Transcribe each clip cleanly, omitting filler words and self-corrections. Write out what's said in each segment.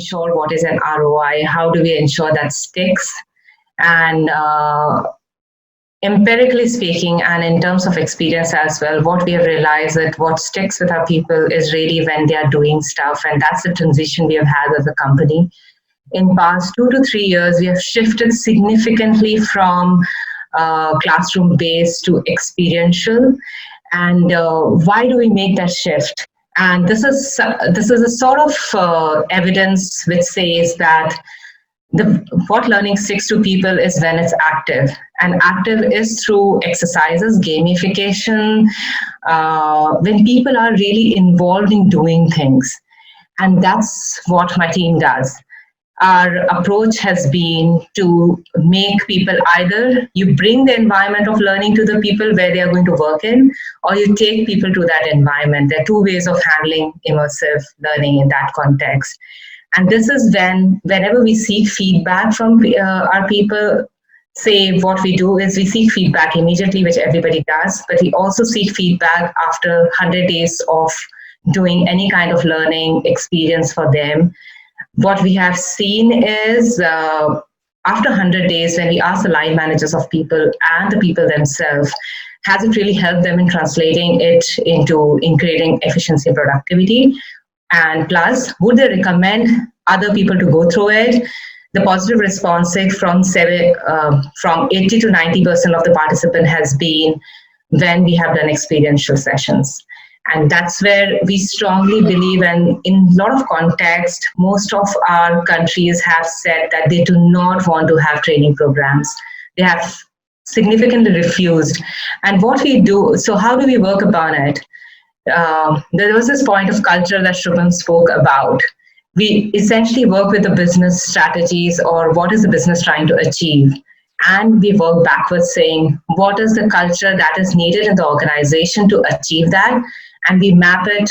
ensure what is an ROI? How do we ensure that sticks? And empirically speaking, and in terms of experience as well, what we have realized that what sticks with our people is really when they are doing stuff, and that's the transition we have had as a company. In past 2 to 3 years, we have shifted significantly from classroom-based to experiential. And why do we make that shift? And this is a sort of evidence which says that what learning sticks to people is when it's active. And active is through exercises, gamification, when people are really involved in doing things. And that's what my team does. Our approach has been to make people either you bring the environment of learning to the people where they are going to work in, or you take people to that environment. There are two ways of handling immersive learning in that context. And this is whenever we seek feedback from our people, say what we do is we seek feedback immediately, which everybody does, but we also seek feedback after 100 days of doing any kind of learning experience for them. What we have seen is after 100 days, when we ask the line managers of people and the people themselves, has it really helped them in translating it into creating efficiency and productivity? And plus, would they recommend other people to go through it? The positive response rate from 80 to 90% of the participant has been when we have done experiential sessions. And that's where we strongly believe, and in a lot of context, most of our countries have said that they do not want to have training programs. They have significantly refused. And what we do, so how do we work upon it? There was this point of culture that Shubham spoke about. We essentially work with the business strategies, or what is the business trying to achieve? And we work backwards saying, what is the culture that is needed in the organization to achieve that? And we map it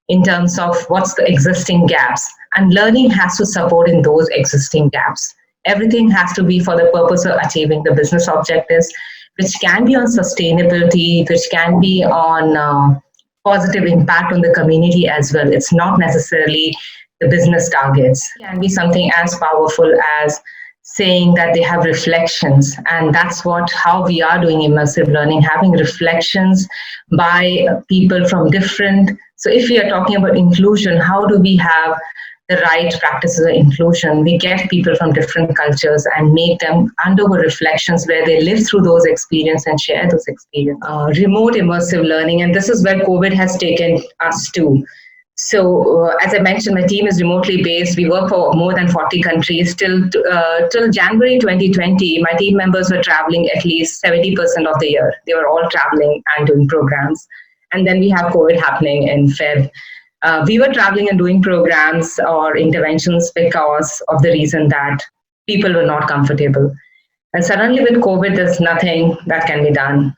in terms of what's the existing gaps. And learning has to support in those existing gaps. Everything has to be for the purpose of achieving the business objectives, which can be on sustainability, which can be on positive impact on the community as well. It's not necessarily the business targets. It can be something as powerful as saying that they have reflections, and that's how we are doing immersive learning, having reflections by people from different. So if we are talking about inclusion, how do we have the right practices of inclusion? We get people from different cultures and make them undergo reflections where they live through those experiences and share those experiences. Remote immersive learning, and this is where COVID has taken us to. So as I mentioned, my team is remotely based. We work for more than 40 countries. Till January 2020, my team members were traveling at least 70% of the year. They were all traveling and doing programs. And then we have COVID happening in Feb. We were traveling and doing programs or interventions because of the reason that people were not comfortable. And suddenly with COVID, there's nothing that can be done.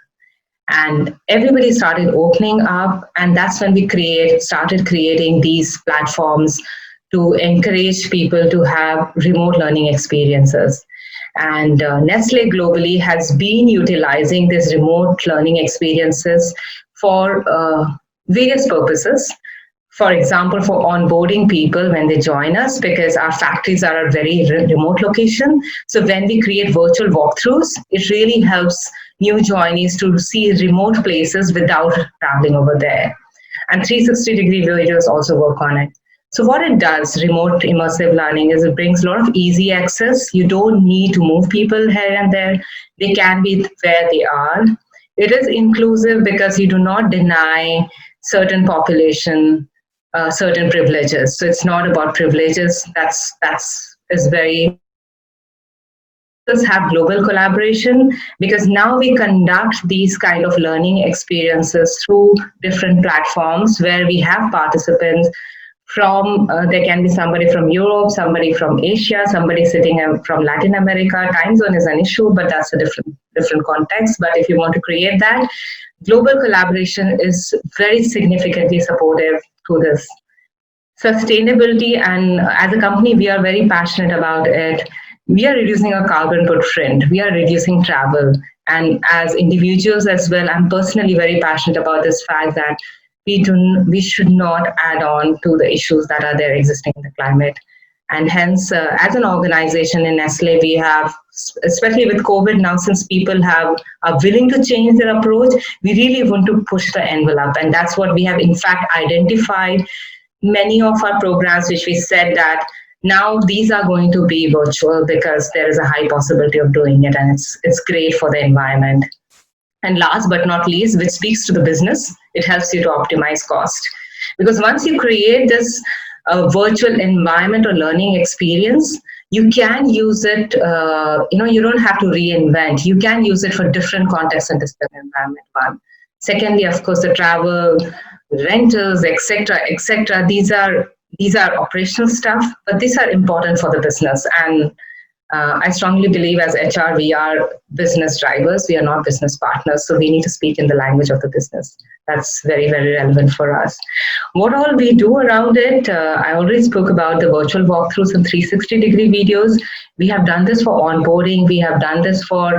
And everybody started opening up, and that's when we started creating these platforms to encourage people to have remote learning experiences. And Nestle globally has been utilizing these remote learning experiences for various purposes. For example, for onboarding people when they join us, because our factories are a very remote location. So when we create virtual walkthroughs, it really helps new joinees to see remote places without traveling over there. And 360-degree videos also work on it. So what it does, remote immersive learning, is it brings a lot of easy access. You don't need to move people here and there. They can be where they are. It is inclusive because you do not deny certain population certain privileges. So it's not about privileges. That's very. Have global collaboration, because now we conduct these kind of learning experiences through different platforms where we have participants from, there can be somebody from Europe, somebody from Asia, somebody sitting from Latin America. Time zone is an issue, but that's a different context. But if you want to create that, global collaboration is very significantly supportive to this. Sustainability, and as a company, we are very passionate about it. We are reducing our carbon footprint. We are reducing travel. And as individuals as well, I'm personally very passionate about this fact that we should not add on to the issues that are there existing in the climate. And hence, as an organization in Nestle, we have, especially with COVID now, since people are willing to change their approach, we really want to push the envelope. And that's what we have, in fact, identified many of our programs, which we said that now these are going to be virtual because there is a high possibility of doing it, and it's great for the environment. And last but not least, which speaks to the business, it helps you to optimize cost. Because once you create this virtual environment or learning experience, you can use it, you don't have to reinvent. You can use it for different contexts and different environment. One. Secondly, of course, the travel, rentals, etc. These are operational stuff, but these are important for the business. And I strongly believe as HR, we are business drivers. We are not business partners. So we need to speak in the language of the business. That's very, very relevant for us. What all we do around it, I already spoke about the virtual walkthroughs and 360-degree videos. We have done this for onboarding. We have done this for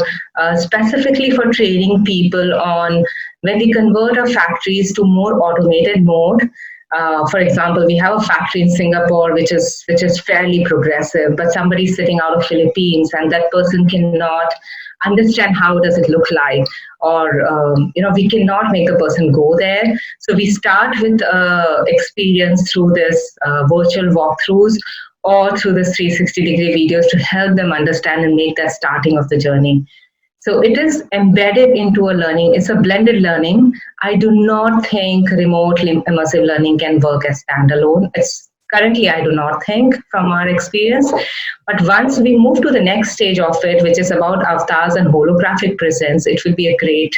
specifically for training people on when we convert our factories to more automated mode. For example, we have a factory in Singapore which is fairly progressive, but somebody sitting out of Philippines and that person cannot understand how does it look like, or we cannot make a person go there. So we start with experience through this virtual walkthroughs or through this 360-degree videos to help them understand and make that starting of the journey. So it is embedded into a learning. It's a blended learning. I do not think remote immersive learning can work as standalone. Currently, I do not think from our experience. But once we move to the next stage of it, which is about avatars and holographic presence, it will be a great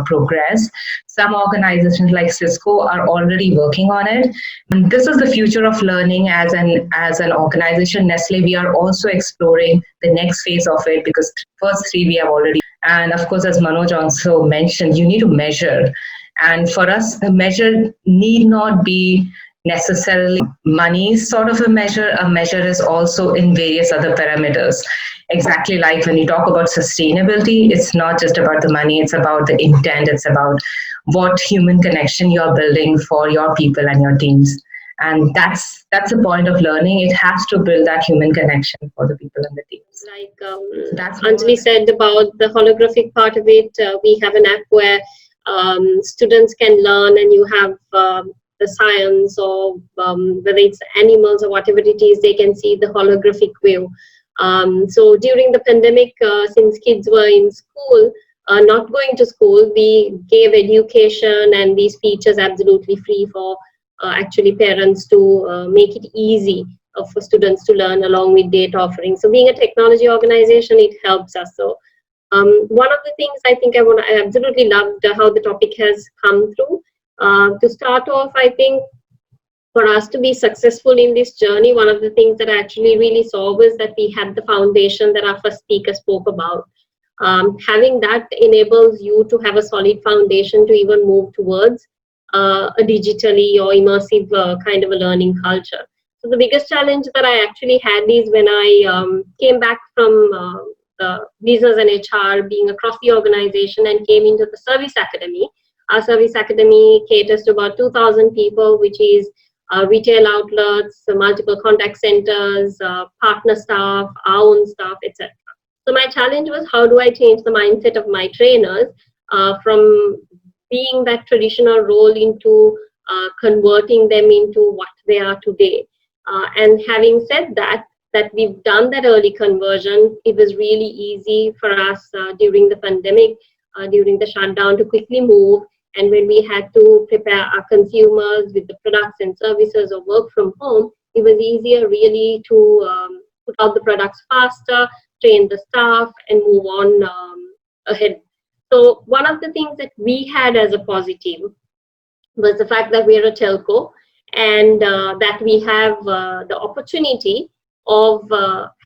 progress. Some organizations like Cisco are already working on it. And this is the future of learning as an organization. Nestle, we are also exploring the next phase of it because first three we have already. And of course, as Manoj also mentioned, you need to measure. And for us, the measure need not be necessarily money sort of a measure. A measure is also in various other parameters. Exactly like when you talk about sustainability, it's not just about the money, it's about the intent, it's about what human connection you're building for your people and your teams. And that's the point of learning. It has to build that human connection for the people and the teams. Like that's Anjali said about the holographic part of it, we have an app where students can learn and you have the science or whether it's animals or whatever it is, they can see the holographic view. So during the pandemic, since kids were in school, not going to school, we gave education and these features absolutely free for actually parents to make it easy for students to learn along with data offerings. So being a technology organization, it helps us. So one of the things I think I absolutely loved how the topic has come through. To start off, I think for us to be successful in this journey, one of the things that I actually really saw was that we had the foundation that our first speaker spoke about. Having that enables you to have a solid foundation to even move towards a digitally or immersive kind of a learning culture. So the biggest challenge that I actually had is when I came back from business and HR, being across the organization, and came into the service academy. Our service academy caters to about 2,000 people, which is retail outlets, multiple contact centers, partner staff, our own staff, etc. So my challenge was, how do I change the mindset of my trainers from being that traditional role into converting them into what they are today. And having said that we've done that early conversion, it was really easy for us during the pandemic, during the shutdown, to quickly move. And when we had to prepare our consumers with the products and services or work from home, it was easier really to put out the products faster, train the staff, and move on ahead. So one of the things that we had as a positive was the fact that we're a telco and that we have the opportunity of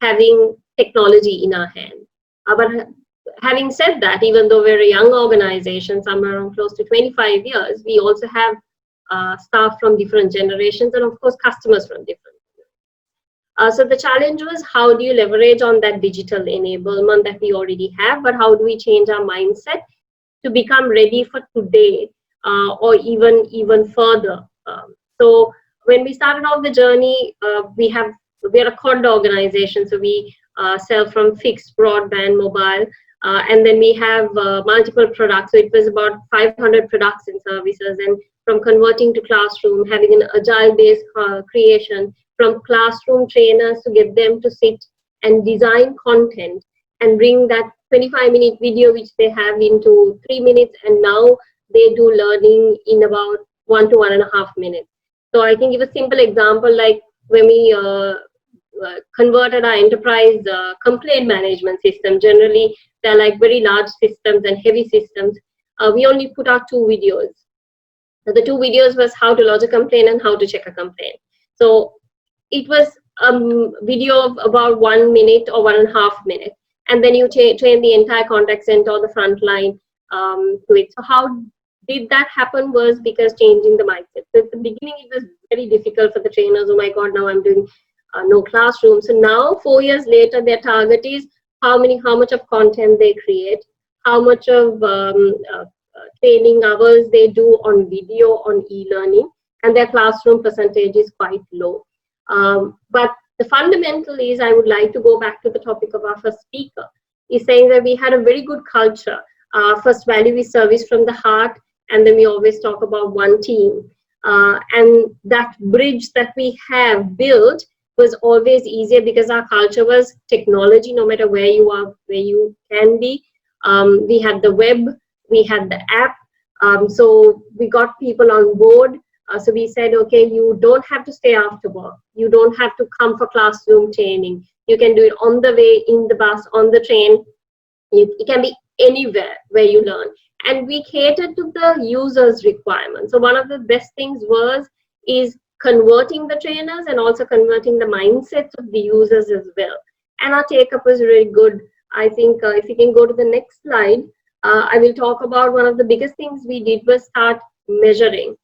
having technology in our hand. But having said that, even though we're a young organization, somewhere around close to 25 years, we also have staff from different generations and of course customers from different. So the challenge was, how do you leverage on that digital enablement that we already have, but how do we change our mindset to become ready for today or even further? So when we started off the journey, we have we are a COD organization, so we sell from fixed, broadband, mobile, and then we have multiple products. So it was about 500 products and services, and from converting to classroom, having an agile-based creation, from classroom trainers to get them to sit and design content and bring that 25-minute video which they have into 3 minutes, and now they do learning in about 1 to 1.5 minutes. So I can give a simple example, like when we converted our enterprise complaint management system. Generally, they're like very large systems and heavy systems. We only put out 2 videos. So the 2 videos was how to lodge a complaint and how to check a complaint. So it was a video of about 1 minute or 1.5 minutes, and then you train the entire contact center or the front line to it. So how did that happen was because changing the mindset. So at the beginning, it was very difficult for the trainers. Oh my God, now I'm doing no classroom. So now 4 years later, their target is how much of content they create, how much of training hours they do on video, on e-learning, and their classroom percentage is quite low. But the fundamental is, I would like to go back to the topic of our first speaker, is saying that we had a very good culture. First value is service from the heart, and then we always talk about one team. And that bridge that we have built was always easier because our culture was technology, no matter where you are, where you can be. We had the web, we had the app, so we got people on board. So we said, okay, you don't have to stay after work. You don't have to come for classroom training. You can do it on the way, in the bus, on the train. It can be anywhere where you learn. And we catered to the user's requirements. So one of the best things is converting the trainers and also converting the mindsets of the users as well. And our take-up was really good. I think if you can go to the next slide, I will talk about one of the biggest things we did was start measuring.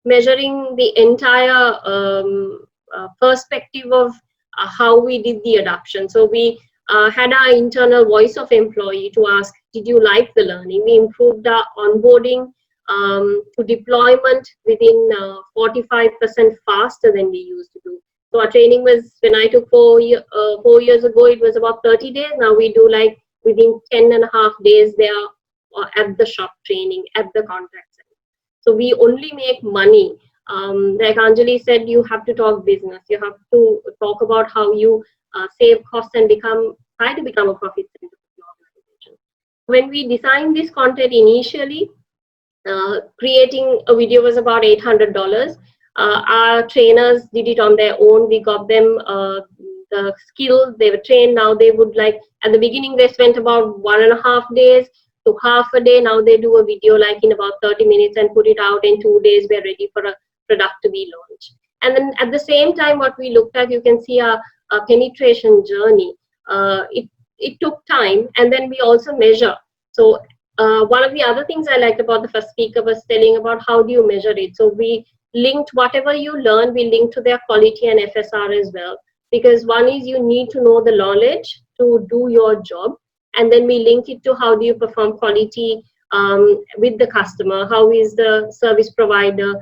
Measuring the entire perspective of how we did the adoption. So we had our internal voice of employee to ask, did you like the learning? We improved our onboarding to deployment within 45% faster than we used to do. So our training was, when I took 4 years ago, it was about 30 days. Now we do like within 10.5 days, they are at the shop training, at the contact center. So we only make money. Like Anjali said, you have to talk business. You have to talk about how you save costs and try to become a profit center for the organization. When we designed this content initially, creating a video was about $800. Our trainers did it on their own. We got them the skills, they were trained. Now they would like, at the beginning they spent about 1.5 days to half a day. Now they do a video like in about 30 minutes and put it out in 2 days. We're ready for a product to be launched. And then at the same time, what we looked at, you can see our penetration journey. It took time, and then we also measure. So one of the other things I liked about the first speaker was telling about how do you measure it. So we linked whatever you learn, we linked to their quality and FSR as well. Because one is you need to know the knowledge to do your job, and then we link it to how do you perform quality with the customer, how is the service provider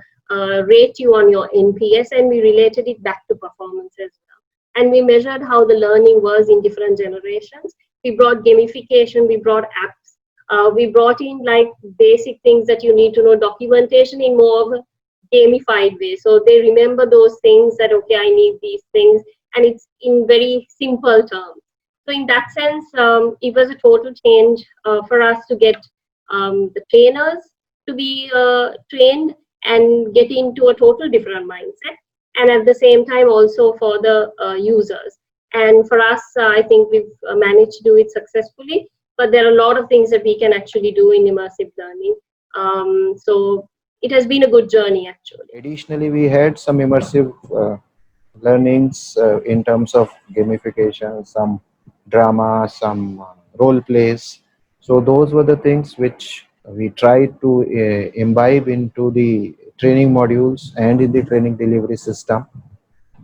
rate you on your NPS, and we related it back to performance as well. And we measured how the learning was in different generations. We brought gamification, we brought apps, we brought in like basic things that you need to know, documentation in more of a gamified way. So they remember those things that, okay, I need these things, and it's in very simple terms. So in that sense, it was a total change for us to get the trainers to be trained and get into a total different mindset, and at the same time also for the users. And for us, I think we've managed to do it successfully, but there are a lot of things that we can actually do in immersive learning. So it has been a good journey actually. Additionally, we had some immersive learnings in terms of gamification, some drama, some role plays. So those were the things which we tried to imbibe into the training modules and in the training delivery system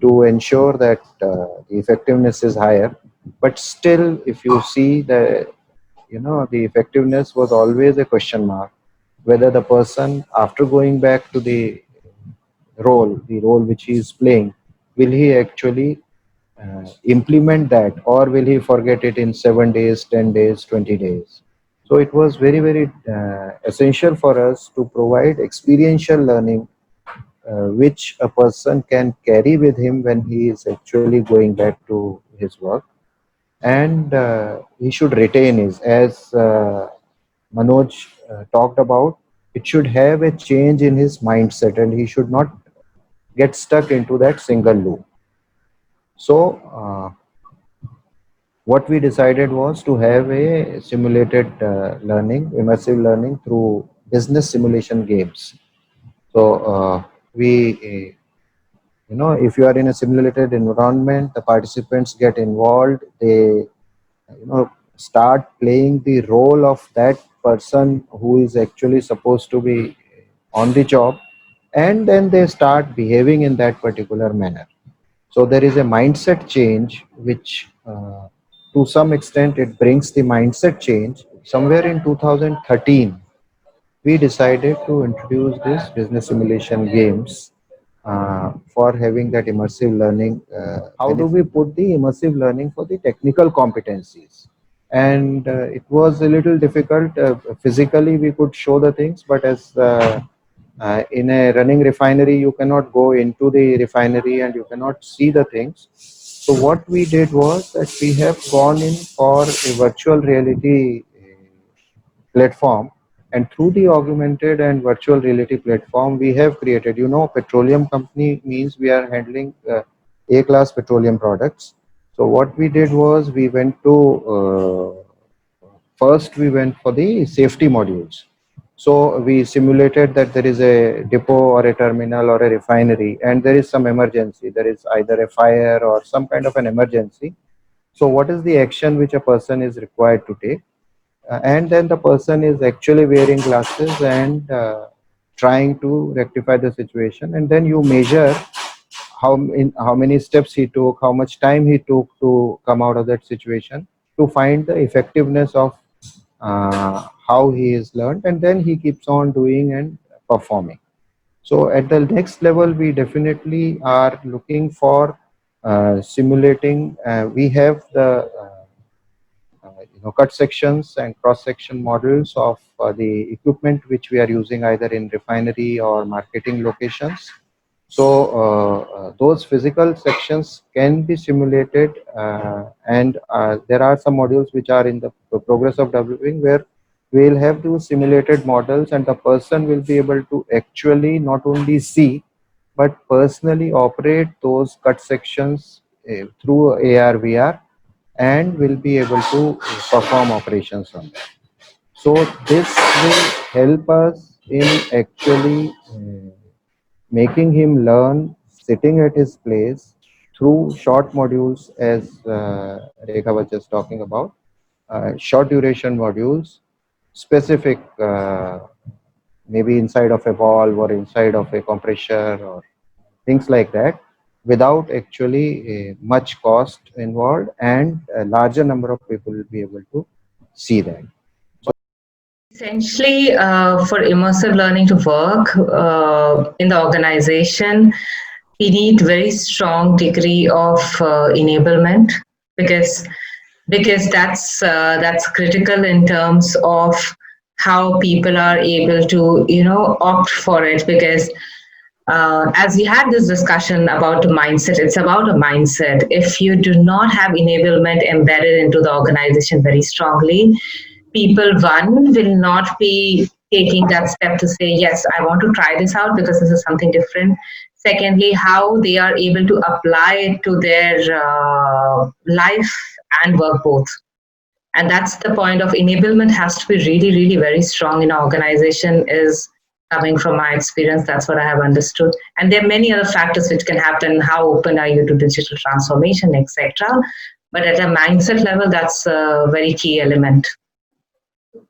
to ensure that the effectiveness is higher. But still, if you see the effectiveness was always a question mark, whether the person, after going back to the role which he is playing, will he actually implement that, or will he forget it in 7 days, 10 days, 20 days? So it was very, very essential for us to provide experiential learning, which a person can carry with him when he is actually going back to his work. And he should retain his, as Manoj talked about, it should have a change in his mindset and he should not get stuck into that single loop. So, what we decided was to have a simulated learning, immersive learning through business simulation games. So, if you are in a simulated environment, the participants get involved, they start playing the role of that person who is actually supposed to be on the job, and then they start behaving in that particular manner. So there is a mindset change which to some extent it brings the mindset change. Somewhere in 2013 we decided to introduce this business simulation games for having that immersive learning. How do we put the immersive learning for the technical competencies? And it was a little difficult. Physically, we could show the things, but as in a running refinery, you cannot go into the refinery and you cannot see the things. So what we did was that we have gone in for a virtual reality platform, and through the augmented and virtual reality platform we have created, petroleum company means we are handling A class petroleum products. So what we did was we went to first we went for the safety modules. So we simulated that there is a depot or a terminal or a refinery and there is some emergency, there is either a fire or some kind of an emergency. So what is the action which a person is required to take? And then the person is actually wearing glasses and trying to rectify the situation, and then you measure how many steps he took, how much time he took to come out of that situation, to find the effectiveness of how he is learned, and then he keeps on doing and performing. So at the next level we definitely are looking for simulating. We have the cut sections and cross section models of the equipment which we are using either in refinery or marketing locations. So those physical sections can be simulated, and there are some modules which are in the progress of developing, where we will have those simulated models and the person will be able to actually not only see but personally operate those cut sections through AR VR, and will be able to perform operations on that. So this will help us in actually making him learn sitting at his place through short modules, as Rekha was just talking about, short duration modules, specific, maybe inside of a valve or inside of a compressor or things like that, without actually much cost involved, and a larger number of people will be able to see that. Essentially, for immersive learning to work in the organization, we need very strong degree of enablement, because that's critical in terms of how people are able to opt for it. Because as we had this discussion about mindset, it's about a mindset. If you do not have enablement embedded into the organization very strongly, people, one, will not be taking that step to say, yes, I want to try this out because this is something different. Secondly, how they are able to apply it to their life and work both. And that's the point of enablement has to be really, really very strong in an organization, is coming from my experience. That's what I have understood. And there are many other factors which can happen. How open are you to digital transformation, etc. But at a mindset level, that's a very key element.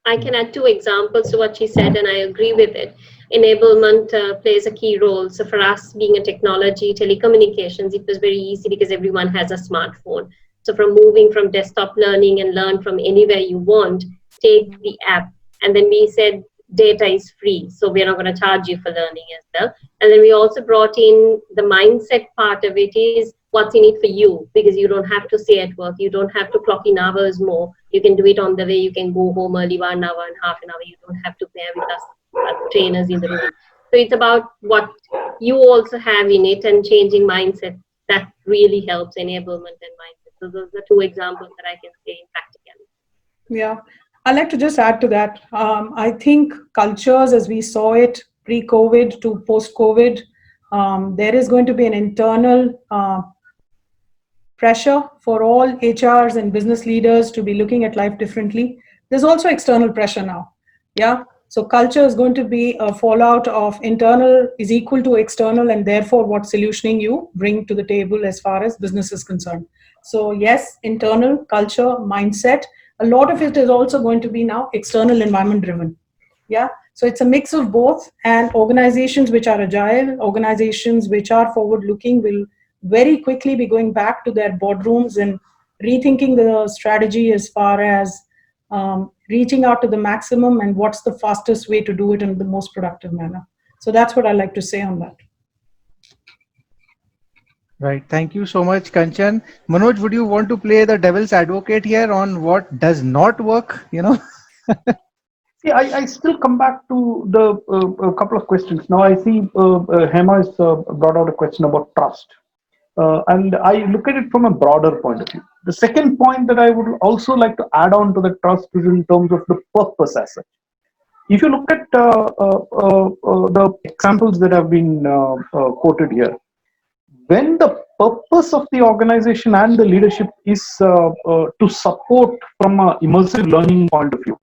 I can add two examples to what she said, and I agree with it. Enablement plays a key role. So for us, being a technology, telecommunications, it was very easy because everyone has a smartphone. So from moving from desktop learning and learn from anywhere you want, take the app. And then we said data is free, so we're not going to charge you for learning as well. And then we also brought in the mindset part of it is what's in it for you, because you don't have to stay at work, you don't have to clock in hours more, you can do it on the way, you can go home early 1 hour and half an hour, you don't have to pair with us trainers in the room. So it's about what you also have in it and changing mindset. That really helps enablement and mindset. So those are two examples that I can say in practicality. Yeah, I'd like to just add to that. I think cultures, as we saw it pre-COVID to post-COVID, there is going to be an internal pressure for all HRs and business leaders to be looking at life differently. There's also external pressure now. Yeah. So culture is going to be a fallout of internal is equal to external, and therefore what solutioning you bring to the table as far as business is concerned. So yes, internal culture, mindset, a lot of it is also going to be now external environment driven. Yeah. So it's a mix of both, and organizations which are agile, organizations which are forward looking will very quickly be going back to their boardrooms and rethinking the strategy as far as reaching out to the maximum and what's the fastest way to do it in the most productive manner. So that's what I like to say on that. Right. Thank you so much, Kanchan. Manoj, would you want to play the devil's advocate here on what does not work? See, I still come back to the a couple of questions. Now I see Hema has brought out a question about trust. And I look at it from a broader point of view. The second point that I would also like to add on to the trust is in terms of the purpose as such. If you look at the examples that have been quoted here, when the purpose of the organization and the leadership is to support from an immersive learning point of view,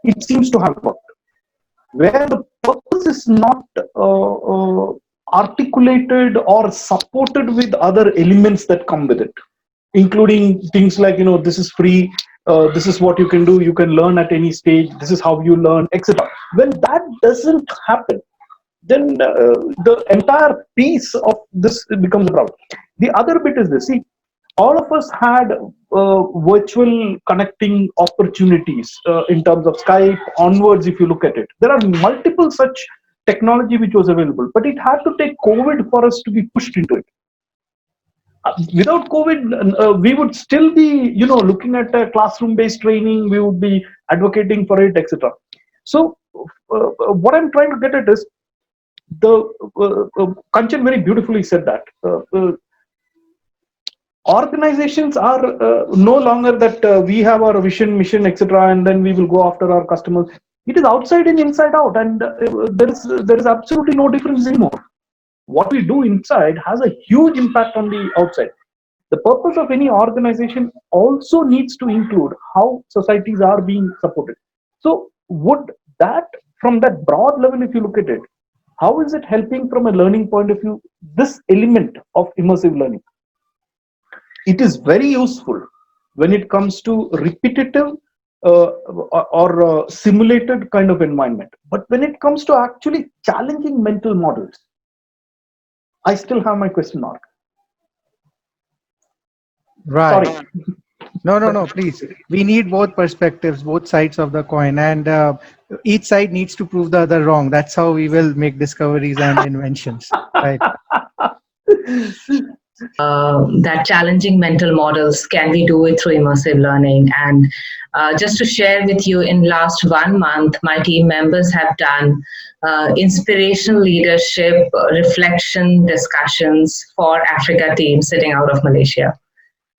it seems to have worked. Where the purpose is not articulated or supported with other elements that come with it, including things like, this is free, this is what you can do, you can learn at any stage, this is how you learn, etc. When that doesn't happen, then the entire piece of this becomes a problem. The other bit is this. See, all of us had virtual connecting opportunities in terms of Skype onwards. If you look at it, there are multiple such technology which was available, but it had to take COVID for us to be pushed into it. Without COVID, we would still be, looking at a classroom-based training. We would be advocating for it, etc. So, what I'm trying to get at is Kanchan very beautifully said that organizations are no longer that we have our vision, mission, etc., and then we will go after our customers. It is outside and inside out, and there is absolutely no difference anymore. What we do inside has a huge impact on the outside. The purpose of any organization also needs to include how societies are being supported. So would that, from that broad level, if you look at it, how is it helping from a learning point of view, this element of immersive learning? It is very useful when it comes to repetitive or simulated kind of environment. But when it comes to actually challenging mental models, I still have my question mark. Right. Sorry. No, please. We need both perspectives, both sides of the coin, and each side needs to prove the other wrong. That's how we will make discoveries and inventions. Right. That challenging mental models, can we do it through immersive learning? And just to share with you, in last 1 month, my team members have done inspirational leadership reflection discussions for Africa teams sitting out of Malaysia.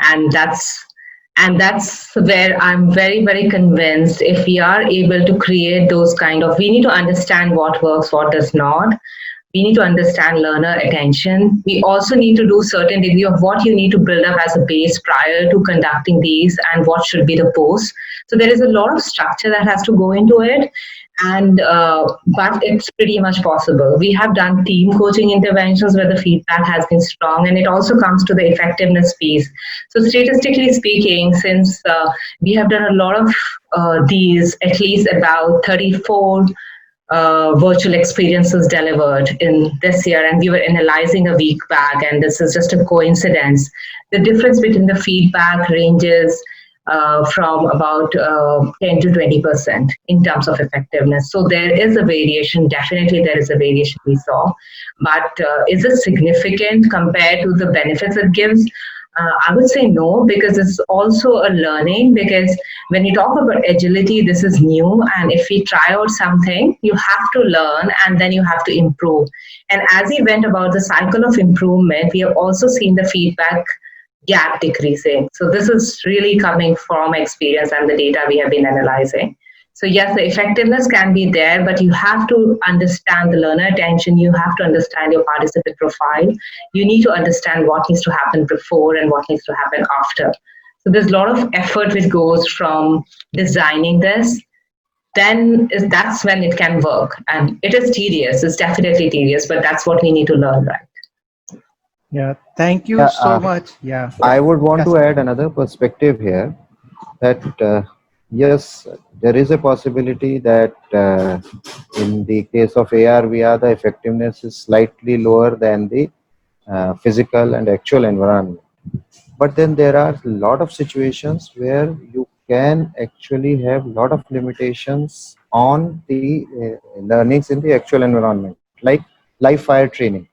And that's where I'm very, very convinced if we are able to create those we need to understand what works, what does not. We need to understand learner attention. We also need to do certain degree of what you need to build up as a base prior to conducting these and what should be the post. So there is a lot of structure that has to go into it. And but it's pretty much possible. We have done team coaching interventions where the feedback has been strong, and it also comes to the effectiveness piece. So statistically speaking, since we have done a lot of these, at least about 34 virtual experiences delivered in this year, and we were analyzing a week back, and this is just a coincidence. The difference between the feedback ranges from about 10 to 20% in terms of effectiveness. So there is a variation. Definitely, there is a variation we saw, but is it significant compared to the benefits it gives? I would say no, because it's also a learning. Because when you talk about agility, this is new, and if we try out something, you have to learn and then you have to improve. And as we went about the cycle of improvement, we have also seen the feedback gap decreasing. So this is really coming from experience and the data we have been analyzing. So yes, the effectiveness can be there, but you have to understand the learner attention. You have to understand your participant profile. You need to understand what needs to happen before and what needs to happen after. So there's a lot of effort which goes from designing this. That's when it can work. And it is tedious. It's definitely tedious, but that's what we need to learn, right? Yeah, thank you Yeah, so much. Yeah. I would want Yes. to add another perspective here that yes, there is a possibility that in the case of AR, VR, the effectiveness is slightly lower than the physical and actual environment. But then there are a lot of situations where you can actually have a lot of limitations on the learnings in the actual environment, like live fire training.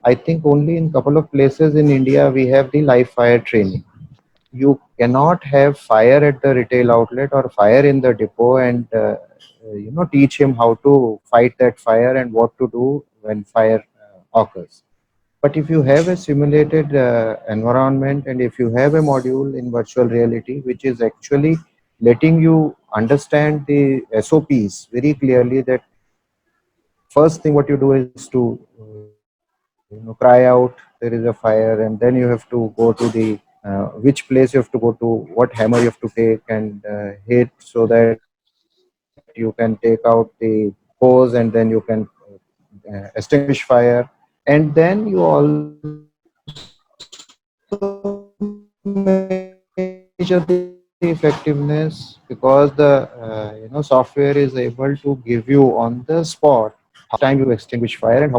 I think only in couple of places in India we have the live fire training. You cannot have fire at the retail outlet or fire in the depot and teach him how to fight that fire and what to do when fire occurs. But if you have a simulated environment and if you have a module in virtual reality which is actually letting you understand the SOPs very clearly, that first thing what you do is to cry out there is a fire, and then you have to go to the which place you have to go to, what hammer you have to take and hit so that you can take out the hose, and then you can extinguish fire. And then you also measure the effectiveness, because the software is able to give you on the spot how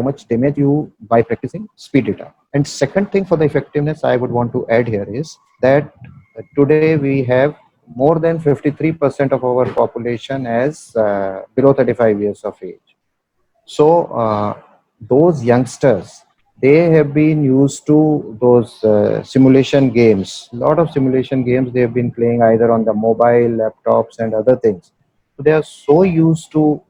much damage you by practicing speed data, and second thing for the effectiveness I would want to add here is that today we have more than 53% of our population as below 35 years of age. So those youngsters, they have been used to those simulation games. Lot of simulation games they have been playing either on the mobile, laptops, and other things. So they are so used to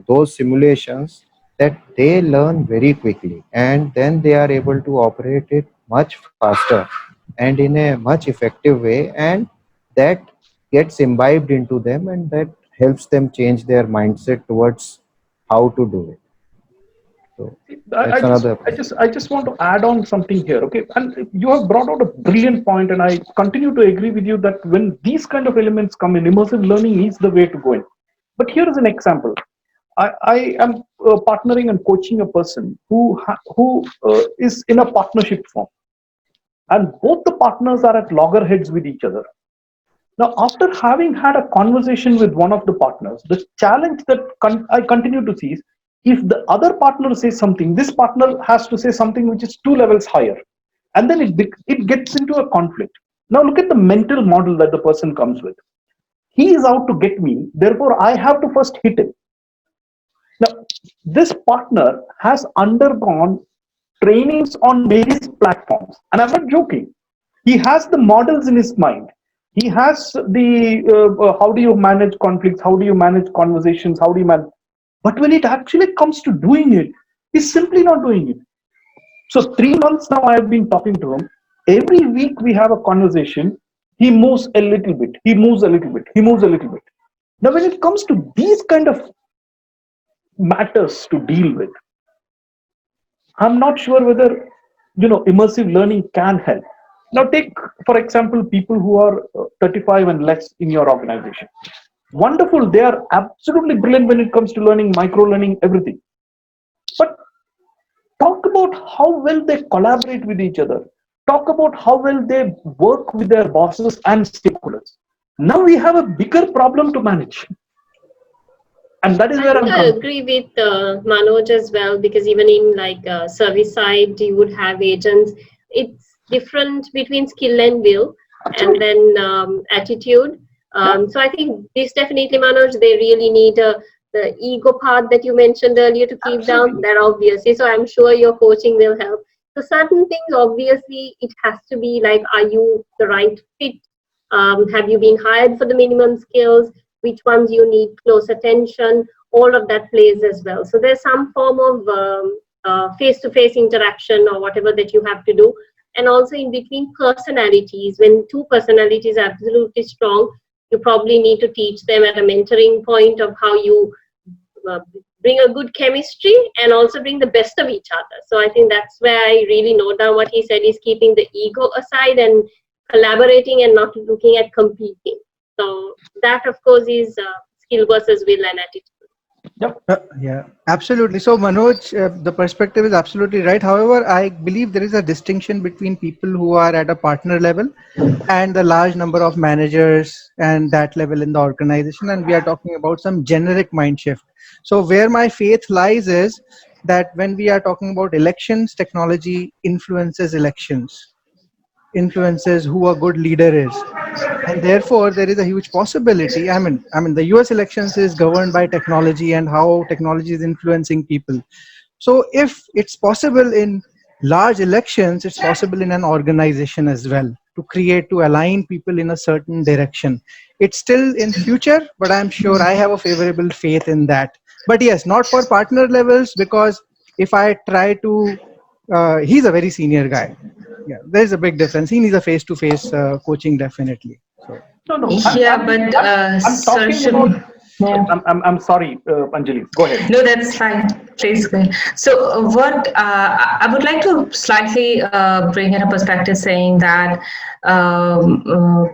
those simulations that they learn very quickly, and then they are able to operate it much faster and in a much effective way, and that gets imbibed into them, and that helps them change their mindset towards how to do it. So I, I that's just, another I just, I just want to add on something here, okay? And you have brought out a brilliant point, and I continue to agree with you that when these kind of elements come in, immersive learning is the way to go in. But here is an example. I am partnering and coaching a person who is in a partnership form, and both the partners are at loggerheads with each other. Now, after having had a conversation with one of the partners, the challenge that I continue to see is, if the other partner says something, this partner has to say something which is two levels higher. And then it gets into a conflict. Now, look at the mental model that the person comes with. He is out to get me, therefore, I have to first hit him. Now, this partner has undergone trainings on various platforms, and I'm not joking. He has the models in his mind. He has the how do you manage conflicts, how do you manage conversations, how do you manage. But when it actually comes to doing it, he's simply not doing it. So 3 months now, I have been talking to him. Every week we have a conversation. He moves a little bit. He moves a little bit. He moves a little bit. Now, when it comes to these kind of matters to deal with, I'm not sure whether immersive learning can help. Now, take for example people who are 35 and less in your organization. Wonderful, they are absolutely brilliant when it comes to learning, micro learning, everything. But talk about how well they collaborate with each other. Talk about how well they work with their bosses and stakeholders. Now we have a bigger problem to manage, and that is I where would I'm coming. agree with Manoj as well, because even in like service side, you would have agents. It's different between skill and will. and then attitude. So I think this definitely, Manoj, they really need the ego part that you mentioned earlier to keep down. That obviously. So I'm sure your coaching will help. So certain things, obviously, it has to be like, are you the right fit? Have you been hired for the minimum skills? Which ones you need close attention? All of that plays as well. So there's some form of face-to-face interaction or whatever that you have to do. And also in between personalities, when two personalities are absolutely strong, you probably need to teach them at a mentoring point of how you bring a good chemistry and also bring the best of each other. So I think that's where I really note down what he said, is keeping the ego aside and collaborating and not looking at competing. So that, of course, is skill versus will and attitude. Yeah, absolutely. So, Manoj, the perspective is absolutely right. However, I believe there is a distinction between people who are at a partner level and the large number of managers and that level in the organization. And we are talking about some generic mind shift. So, where my faith lies is that when we are talking about elections, technology influences elections, influences who a good leader is, and therefore there is a huge possibility. I mean the US elections is governed by technology and how technology is influencing people. So if it's possible in large elections, it's possible in an organization as well, to create, to align people in a certain direction. It's still in future, but I'm sure I have a favorable faith in that. But yes, not for partner levels, because if I try to he's a very senior guy. Yeah, there's a big difference. He needs a face-to-face coaching, definitely. So No. Yeah, but I'm sir, talking about. yeah. I'm sorry, Anjali. Go ahead. No, that's fine. Please go ahead. So, what I would like to slightly bring in a perspective, saying that um, uh,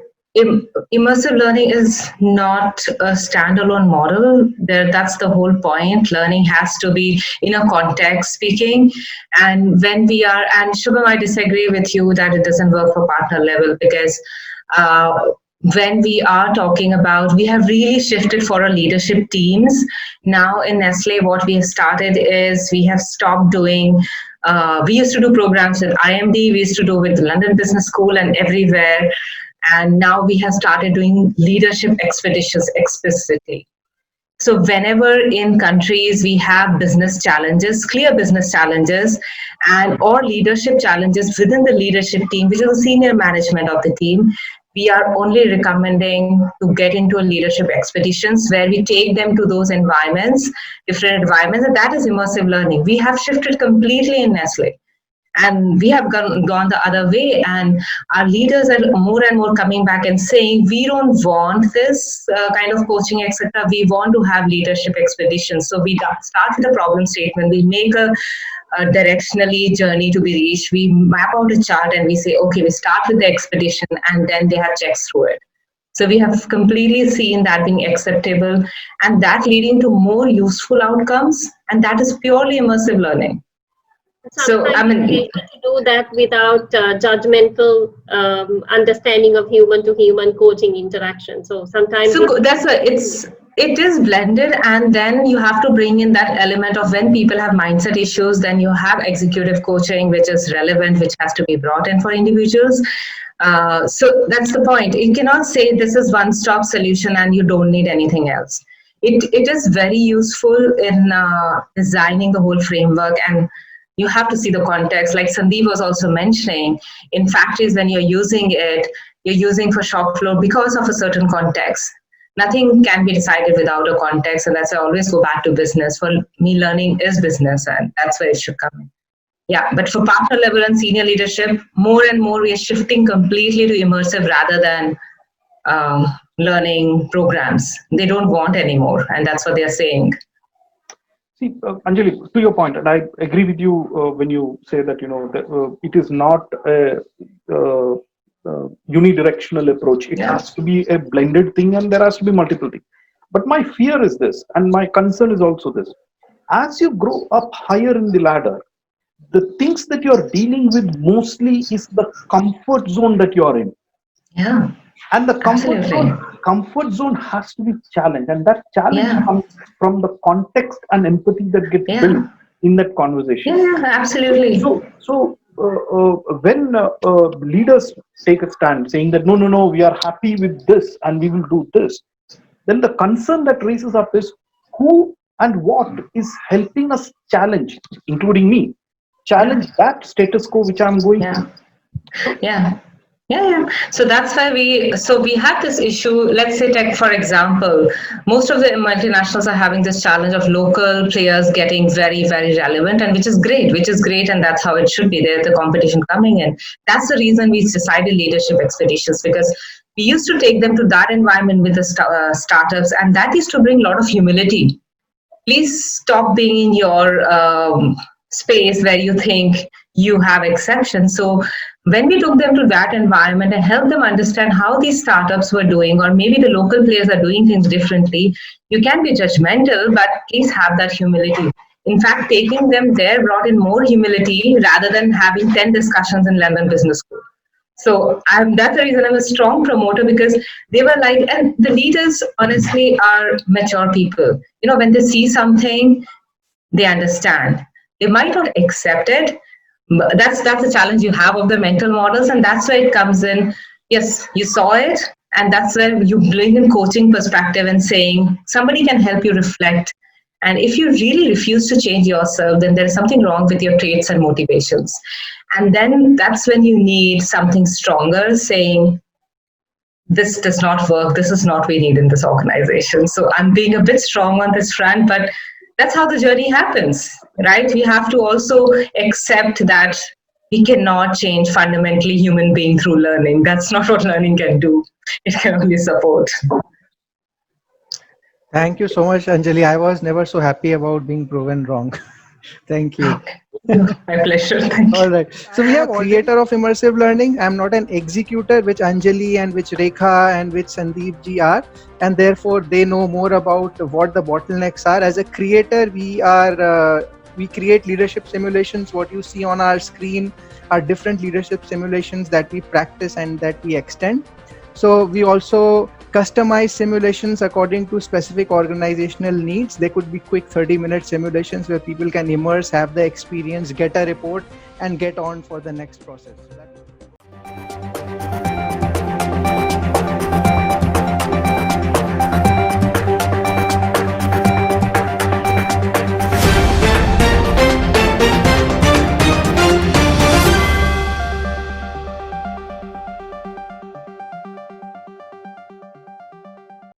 immersive learning is not a standalone model. That's the whole point. Learning has to be in a context speaking. And when we are, and Shubham, I disagree with you that it doesn't work for partner level, because uh, when we are talking about, we have really shifted for our leadership teams. Now in Nestle, what we have started is we have stopped doing, we used to do programs with IMD, we used to do with London Business School and everywhere. And now we have started doing leadership expeditions explicitly. So whenever in countries we have business challenges, clear business challenges, and or leadership challenges within the leadership team, which is the senior management of the team, we are only recommending to get into a leadership expeditions where we take them to those environments, different environments, and that is immersive learning. We have shifted completely in Nestle. And we have gone the other way, and our leaders are more and more coming back and saying, we don't want this kind of coaching, etc. We want to have leadership expeditions. So we start with a problem statement. We make a directionally journey to be reached. We map out a chart and we say, okay, we start with the expedition, and then they have checks through it. So we have completely seen that being acceptable, and that leading to more useful outcomes, and that is purely immersive learning. So I mean, able to do that without judgmental understanding of human-to-human coaching interaction. So sometimes so it is blended, and then you have to bring in that element of when people have mindset issues, then you have executive coaching, which is relevant, which has to be brought in for individuals. So that's the point. You cannot say this is one-stop solution and you don't need anything else. It is very useful in designing the whole framework, and you have to see the context. Like Sandeep was also mentioning, in factories, when you're using it, you're using for shop floor because of a certain context. Nothing can be decided without a context, and that's why I always go back to business. For me, learning is business, and that's where it should come in. Yeah, but for partner level and senior leadership, more and more we are shifting completely to immersive rather than learning programs. They don't want anymore, and that's what they are saying. See, Anjali, to your point, and I agree with you when you say that that, it is not a unidirectional approach. It has to be a blended thing, and there has to be multiple things. But my fear is this, and my concern is also this: as you grow up higher in the ladder, the things that you are dealing with mostly is the comfort zone that you are in. Yeah. And the comfort zone has to be challenged, and that challenge comes from the context and empathy that gets built in that conversation. Yeah, absolutely. So when leaders take a stand saying that no, we are happy with this and we will do this, then the concern that raises up is who and what is helping us challenge, including me, challenge that status quo which I'm going Yeah. through. Yeah. Yeah. So that's why we have this issue. Let's say tech, for example, most of the multinationals are having this challenge of local players getting very, very relevant, and which is great. And that's how it should be. There's the competition coming in. That's the reason we decided leadership expeditions, because we used to take them to that environment with the startups, and that used to bring a lot of humility. Please stop being in your space where you think you have exceptions. So when we took them to that environment and helped them understand how these startups were doing, or maybe the local players are doing things differently, you can be judgmental, but please have that humility. In fact, taking them there brought in more humility rather than having 10 discussions in London Business School. So that's the reason I'm a strong promoter, because they were like, and the leaders honestly are mature people. When they see something, they understand. They might not accept it. But that's the challenge you have of the mental models, and that's where it comes in. Yes, you saw it, and that's where you bring in coaching perspective and saying somebody can help you reflect. And if you really refuse to change yourself, then there's something wrong with your traits and motivations. And then that's when you need something stronger saying, this does not work. This is not what we need in this organization. So I'm being a bit strong on this front, but that's how the journey happens, right? We have to also accept that we cannot change fundamentally human being through learning. That's not what learning can do. It can only support. Thank you so much, Anjali. I was never so happy about being proven wrong. Thank you. My pleasure. Thank All you. right. So we have a creator of immersive learning. I'm not an executor, which Anjali and which Rekha and which Sandeep ji are, and therefore they know more about what the bottlenecks are. As a creator, we create leadership simulations. What you see on our screen are different leadership simulations that we practice and that we extend. So we also customize simulations according to specific organizational needs. They could be quick 30-minute simulations where people can immerse, have the experience, get a report, and get on for the next process.